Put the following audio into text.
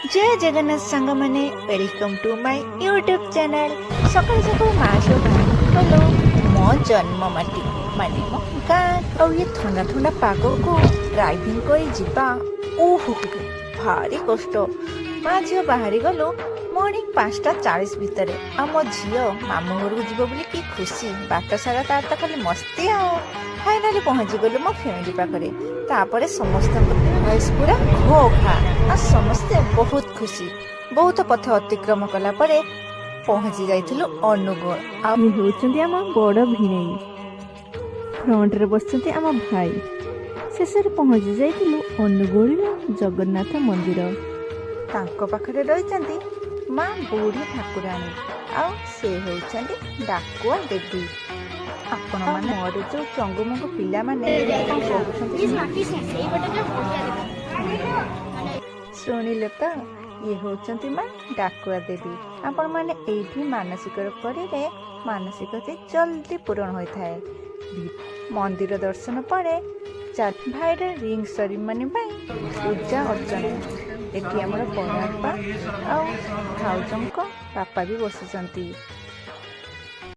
जय जगन्नाथ सांग मैंने welcome to my YouTube channel. सकाल सकाल माँ झील बाहर मो जन्म माटी माने मो गाँ और ये ठंडा ठंडा पाग को ड्राइविंग कर जीवा ओहो भारी कष्ट। माँ झील बाहरी गलु मॉर्निंग 5:40 भितर आम झील मामू घर को जीव बोली कि खुशी बाट सारा तार तो खाली मस्ती आओ। फाइनाली पहुंची गलु मो फैमिली पाखरे तापर समस्त वॉइस पूरा घो खा आ समस्ते बहुत खुशी। बहुत पथ अतिक्रम कला परे पहुंची जाइथिलु अनुगुण आ होउचंती आम बड़ भिणई फ्रंट रे बसचंती आम भाई। शेष रे पहुंची जाइथिलु अनुगुण जगन्नाथ मंदिर। तांको पाखरे रहिचंती माँ बुढ़ी ठाकुराणी आ से होउचंती डाकुआ देवी। आपण माने मोरे जो चंगु मंगु पिला माने शुणिले तो ये होचंती माँ डाकुआ देवी। आपण माने एठी मानसिक करिले मानसिक जल्दी पूरण होई थाए। मंदिर दर्शन पड़े भाईर रिंग सेरेमनी पूजा अर्चना एटी आमर बड़ापा आ भाउजंक बापा भी बसुचंती।